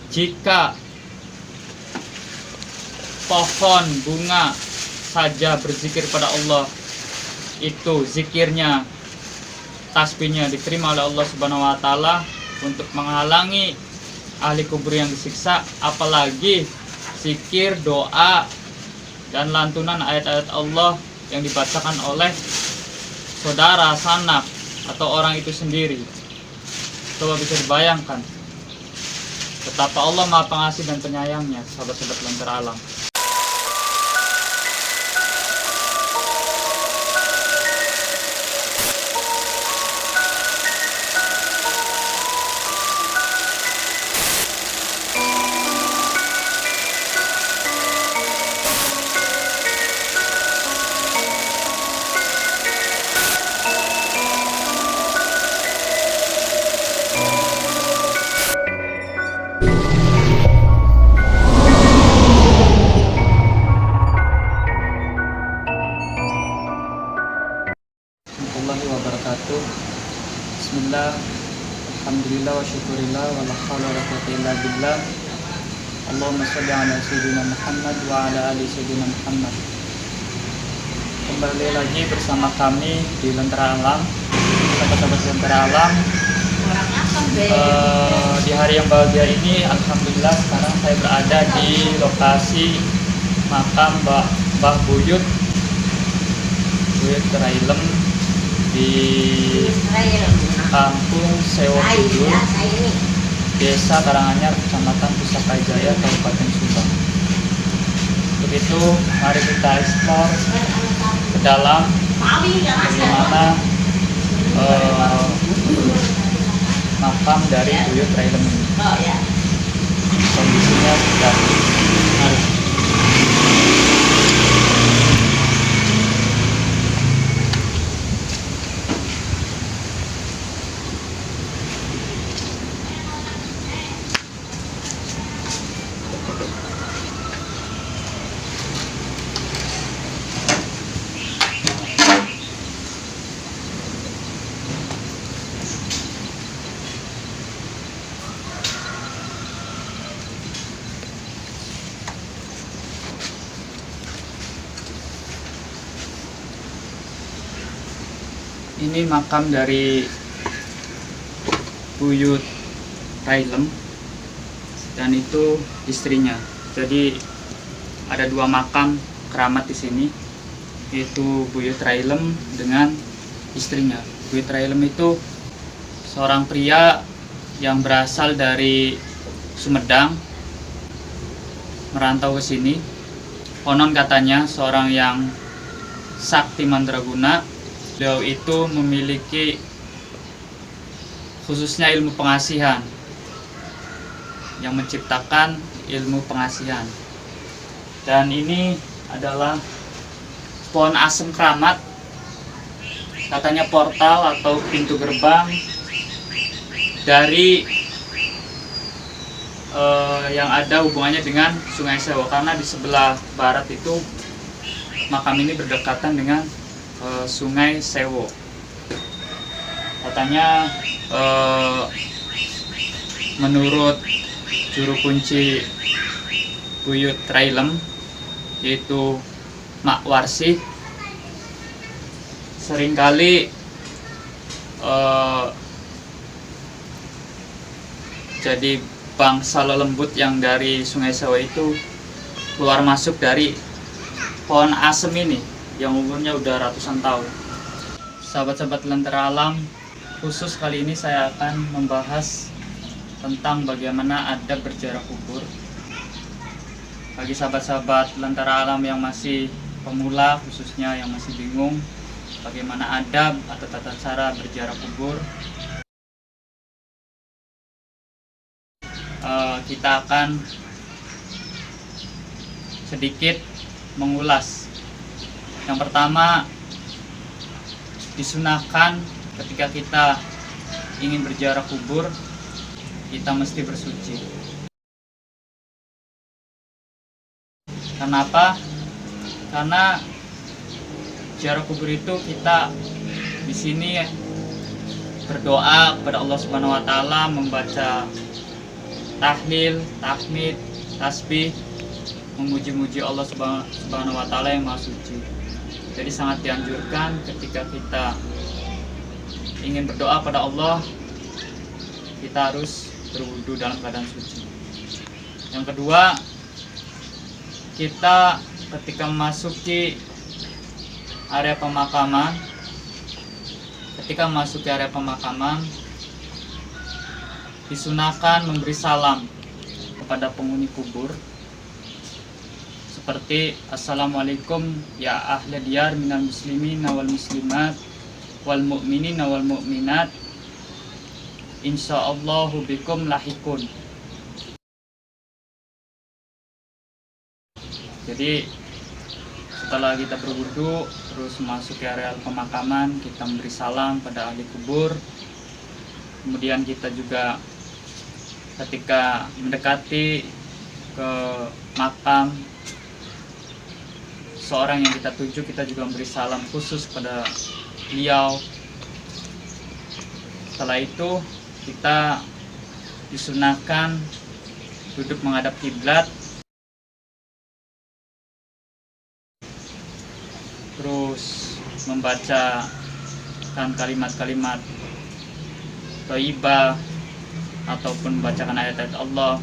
Jika pohon bunga saja berzikir pada Allah, itu zikirnya, tasbihnya diterima oleh Allah Subhanahu wa taala untuk menghalangi ahli kubur yang disiksa, apalagi zikir, doa dan lantunan ayat-ayat Allah yang dibacakan oleh saudara, sanak, atau orang itu sendiri. Coba bisa dibayangkan betapa Allah Maha Pengasih dan Penyayangnya, sahabat-sahabat Lentera Alam. Warahmatullahi wabarakatuh. Bismillah, alhamdulillah wa syukurillah wa la haula wa la quwwata illa billah. Allahumma shalli ala sayyidina Muhammad wa ala ali sayyidina Muhammad. Kembali lagi bersama kami di Lentera Alam, sahabat-sahabat Lentera Alam. Di hari yang bahagia ini, alhamdulillah sekarang saya berada di lokasi makam Mbah Buyut Trailem di Kampung Sewo Kidul, Desa Karanganyar, Kecamatan Pusaka Jaya, Kabupaten Subang. Untuk itu, mari kita eksplor ke dalam bagaimana makam dari Buyut Trailem ini. Kondisinya sudah mari. Ini makam dari Buyut Trailem dan itu istrinya. Jadi ada dua makam keramat di sini, yaitu Buyut Trailem dengan istrinya. Buyut Trailem itu seorang pria yang berasal dari Sumedang, merantau ke sini. Konon katanya seorang yang sakti mandraguna. Beliau itu memiliki khususnya ilmu pengasihan, yang menciptakan ilmu pengasihan. Dan ini adalah pohon asem keramat, katanya portal atau pintu gerbang dari yang ada hubungannya dengan Sungai Sewo, karena di sebelah barat itu makam ini berdekatan dengan Sungai Sewo. Katanya menurut juru kunci Buyut Trailem, yaitu Mak Warsih, seringkali jadi bangsa lelembut yang dari Sungai Sewo itu keluar masuk dari pohon asem ini yang umurnya udah ratusan tahun. Sahabat-sahabat Lentera Alam, khusus kali ini saya akan membahas tentang bagaimana adab berziarah kubur. Bagi sahabat-sahabat Lentera Alam yang masih pemula, khususnya yang masih bingung bagaimana adab atau tata cara berziarah kubur, kita akan sedikit mengulas. Yang pertama, disunahkan ketika kita ingin berziarah kubur, kita mesti bersuci. Kenapa? Karena ziarah kubur itu kita di sini berdoa kepada Allah Subhanahu wa taala, membaca tahlil, tahmid, tasbih, memuji-muji Allah Subhanahu wa taala yang Maha Suci. Jadi sangat dianjurkan ketika kita ingin berdoa pada Allah, kita harus berwudu dalam keadaan suci. Yang kedua, kita ketika memasuki area pemakaman, disunahkan memberi salam kepada penghuni kubur, seperti Assalamualaikum ya ahli diyar minal muslimin wal muslimat wal mu'minin wal mu'minat insyaallahu bikum lahikun. Jadi setelah kita berwudu terus masuk ke area pemakaman, kita memberi salam pada ahli kubur. Kemudian kita juga ketika mendekati ke makam seorang yang kita tuju, kita juga memberi salam khusus kepada beliau. Setelah itu kita disunahkan duduk menghadap kiblat, terus membacakan kalimat-kalimat thayyibah ataupun membacakan ayat-ayat Allah.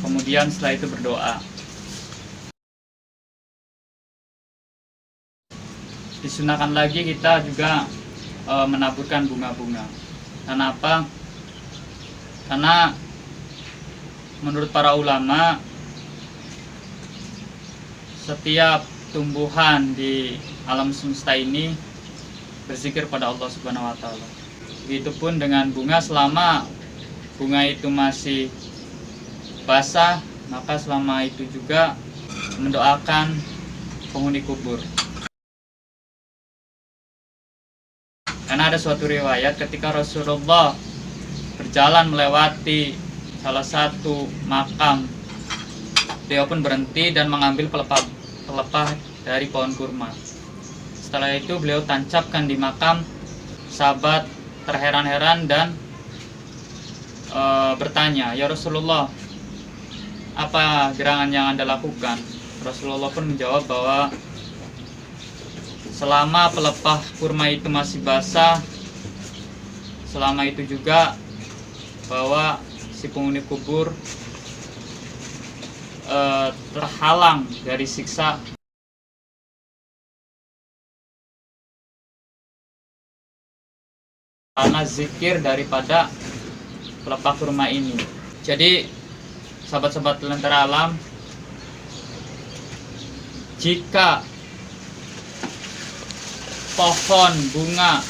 Kemudian setelah itu berdoa. Disunahkan lagi kita juga menaburkan bunga-bunga. Karena apa? Karena menurut para ulama, setiap tumbuhan di alam semesta ini berzikir pada Allah Subhanahu wa taala. Begitupun dengan bunga, selama bunga itu masih basah, maka selama itu juga mendoakan penghuni kubur. Karena ada suatu riwayat ketika Rasulullah berjalan melewati salah satu makam, beliau pun berhenti dan mengambil pelepah dari pohon kurma. Setelah itu beliau tancapkan di makam. Sahabat terheran-heran dan bertanya, "Ya Rasulullah, apa gerangan yang Anda lakukan?" Rasulullah pun menjawab bahwa selama pelepah kurma itu masih basah, selama itu juga bahwa si penghuni kubur terhalang dari siksa karena zikir daripada pelepah kurma ini. Jadi sahabat-sahabat Lentera Alam, jika pohon bunga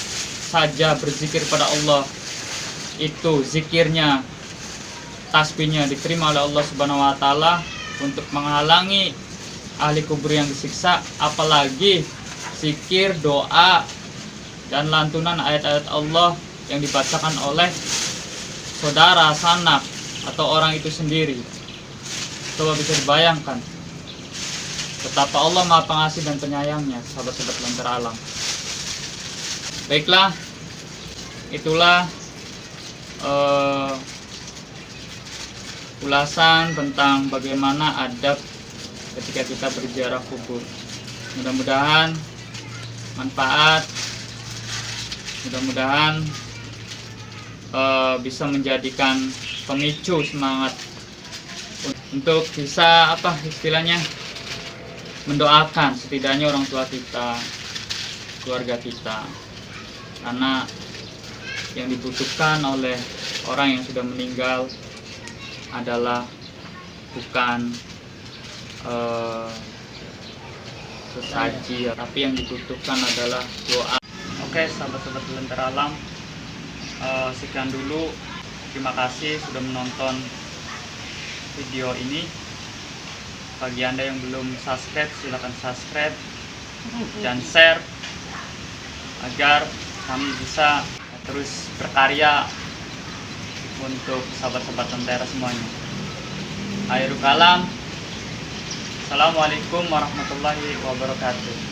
saja berzikir pada Allah, itu zikirnya, tasbihnya diterima oleh Allah Subhanahu wa taala untuk menghalangi ahli kubur yang disiksa, apalagi zikir, doa dan lantunan ayat-ayat Allah yang dibacakan oleh saudara, sanak, atau orang itu sendiri. Coba bisa dibayangkan betapa Allah Maha Pengasih dan Penyayangnya, sahabat-sahabat Lentera Alam. Baiklah, itulah ulasan tentang bagaimana adab ketika kita berziarah kubur. Mudah-mudahan manfaat, mudah-mudahan bisa menjadikan pemicu semangat untuk bisa mendoakan setidaknya orang tua kita, keluarga kita. Karena yang dibutuhkan oleh orang yang sudah meninggal adalah bukan sesaji, tapi yang dibutuhkan adalah doa. Oke, sahabat-sahabat Lentera Alam, sekian dulu. Terima kasih sudah menonton video ini. Bagi Anda yang belum subscribe, silakan subscribe dan share agar kami bisa terus berkarya untuk sahabat-sahabat Lentera semuanya. Akhirul kalam, assalamualaikum warahmatullahi wabarakatuh.